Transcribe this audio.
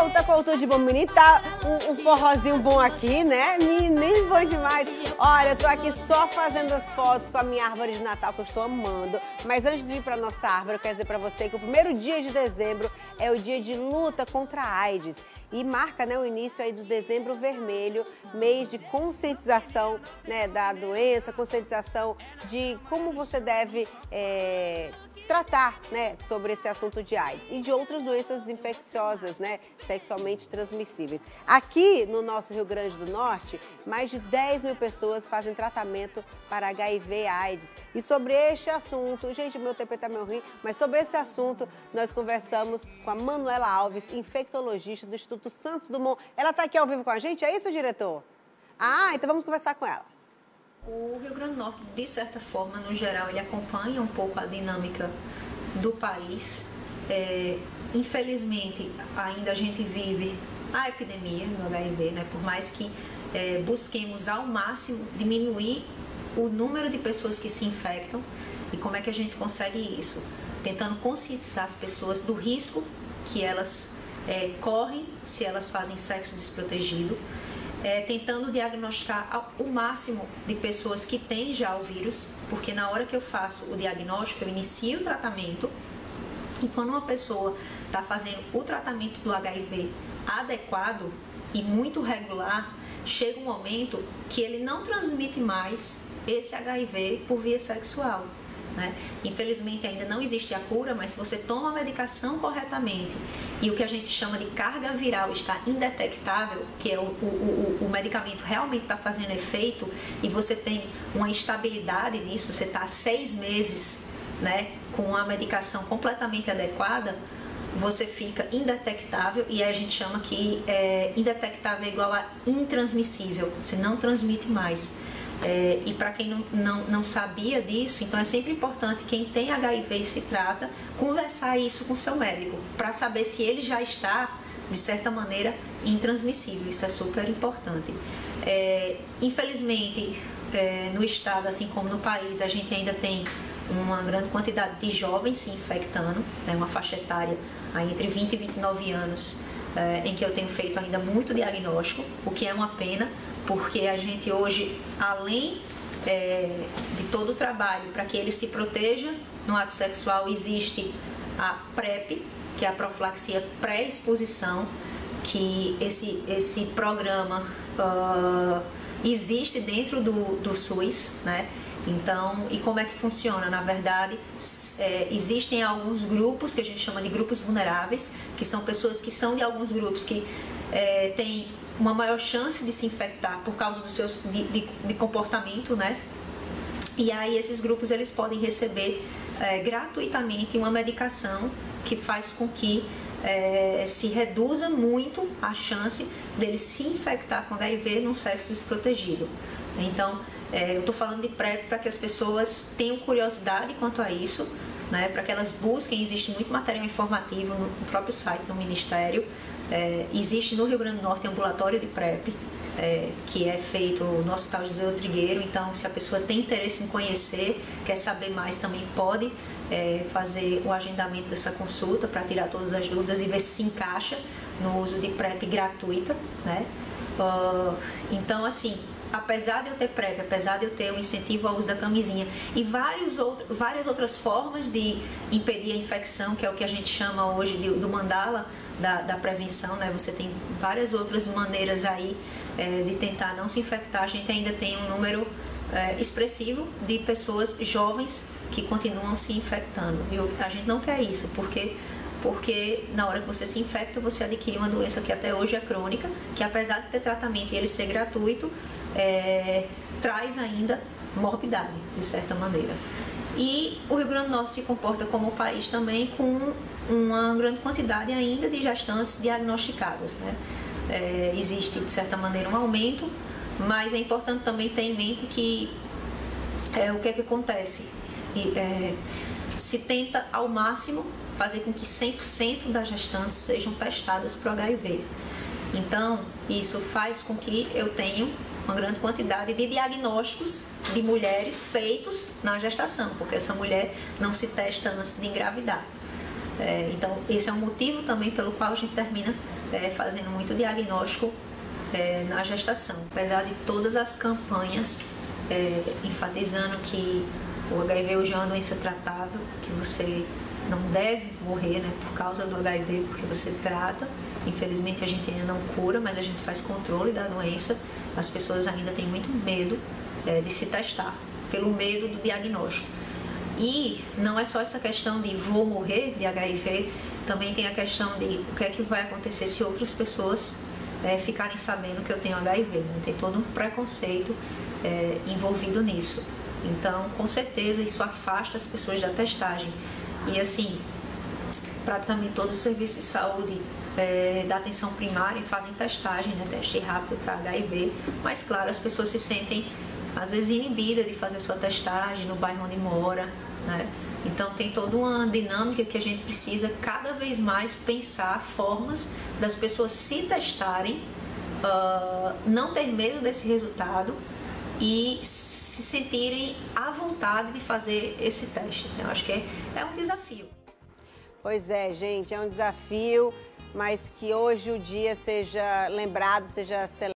volta com o Tudo de Bom Menino. Tá um forrozinho bom aqui, né? Menino bom demais. Olha, eu tô aqui só fazendo as fotos com a minha árvore de Natal, que eu estou amando. Mas antes de ir pra nossa árvore, eu quero dizer pra você que o primeiro dia de dezembro é o dia de luta contra a AIDS. E marca, né, o início aí do Dezembro Vermelho, mês de conscientização, né, da doença, conscientização de como você deve tratar, né, sobre esse assunto de AIDS e de outras doenças infecciosas, né, sexualmente transmissíveis. Aqui no nosso Rio Grande do Norte, mais de 10 mil pessoas fazem tratamento para HIV/AIDS. E sobre este assunto, gente, meu TP tá meio ruim, mas sobre esse assunto nós conversamos com a Manuela Alves, infectologista do Instituto Santos Dumont. Ela está aqui ao vivo com a gente, é isso, diretor? Ah, então vamos conversar com ela. O Rio Grande do Norte, de certa forma, no geral, ele acompanha um pouco a dinâmica do país. Infelizmente, ainda a gente vive a epidemia do HIV, né? Por mais que busquemos ao máximo diminuir o número de pessoas que se infectam. E como é que a gente consegue isso? Tentando conscientizar as pessoas do risco que elas correm se elas fazem sexo desprotegido, tentando diagnosticar o máximo de pessoas que têm já o vírus, porque na hora que eu faço o diagnóstico, eu inicio o tratamento, e quando uma pessoa está fazendo o tratamento do HIV adequado e muito regular, chega um momento que ele não transmite mais esse HIV por via sexual. Né? Infelizmente ainda não existe a cura, mas se você toma a medicação corretamente e o que a gente chama de carga viral está indetectável, que é o medicamento realmente está fazendo efeito e você tem uma estabilidade nisso, você está 6 meses, né, com a medicação completamente adequada, você fica indetectável, e a gente chama que indetectável é igual a intransmissível, você não transmite mais. E para quem não sabia disso, então é sempre importante quem tem HIV e se trata, conversar isso com seu médico, para saber se ele já está, de certa maneira, intransmissível. Isso é super importante. Infelizmente, no estado, assim como no país, a gente ainda tem uma grande quantidade de jovens se infectando, né, uma faixa etária aí entre 20 e 29 anos, em que eu tenho feito ainda muito diagnóstico, o que é uma pena, porque a gente hoje, além de todo o trabalho para que ele se proteja no ato sexual, existe a PrEP, que é a profilaxia pré-exposição, que esse programa existe dentro do SUS, né? Então, e como é que funciona? Na verdade, existem alguns grupos que a gente chama de grupos vulneráveis, que são pessoas que são de alguns grupos que têm uma maior chance de se infectar por causa do seu de comportamento, né? E aí esses grupos eles podem receber gratuitamente uma medicação que faz com que se reduza muito a chance dele se infectar com HIV num sexo desprotegido. Então, eu estou falando de PrEP para que as pessoas tenham curiosidade quanto a isso, né? Para que elas busquem. Existe muito material informativo no próprio site do Ministério. Existe no Rio Grande do Norte um ambulatório de PrEP, que é feito no Hospital José Trigueiro. Então, se a pessoa tem interesse em conhecer, quer saber mais, também pode fazer o agendamento dessa consulta para tirar todas as dúvidas e ver se encaixa no uso de PrEP gratuita, né? Então, assim, apesar de eu ter PrEP, apesar de eu ter o incentivo ao uso da camisinha e várias outras formas de impedir a infecção, que é o que a gente chama hoje do mandala da prevenção, né? Você tem várias outras maneiras aí de tentar não se infectar. A gente ainda tem um número expressivo de pessoas jovens que continuam se infectando. E a gente não quer isso, porque na hora que você se infecta, você adquire uma doença que até hoje é crônica, que apesar de ter tratamento e ele ser gratuito, traz ainda morbidade, de certa maneira. E o Rio Grande do Norte se comporta como o país também com uma grande quantidade ainda de gestantes diagnosticadas, né? Existe, de certa maneira, um aumento, mas é importante também ter em mente que o que é que acontece? Se tenta ao máximo fazer com que 100% das gestantes sejam testadas para o HIV. Então, isso faz com que eu tenha uma grande quantidade de diagnósticos de mulheres feitos na gestação, porque essa mulher não se testa antes de engravidar. Então, esse é um motivo também pelo qual a gente termina fazendo muito diagnóstico na gestação. Apesar de todas as campanhas enfatizando que o HIV hoje é uma doença tratável, que você não deve morrer, né, por causa do HIV, porque você trata. Infelizmente a gente ainda não cura, mas a gente faz controle da doença. As pessoas ainda têm muito medo de se testar, pelo medo do diagnóstico. E não é só essa questão de vou morrer de HIV, também tem a questão de o que é que vai acontecer se outras pessoas ficarem sabendo que eu tenho HIV. Né? Tem todo um preconceito envolvido nisso. Então, com certeza, isso afasta as pessoas da testagem. E assim, praticamente todos os serviços de saúde da atenção primária fazem testagem, né? Teste rápido para HIV. Mas, claro, as pessoas se sentem, às vezes, inibidas de fazer sua testagem no bairro onde mora, né? Então, tem toda uma dinâmica que a gente precisa cada vez mais pensar formas das pessoas se testarem, não ter medo desse resultado e se sentirem à vontade de fazer esse teste. Eu acho que é um desafio. Pois é, gente, é um desafio, mas que hoje o dia seja lembrado, seja celebrado.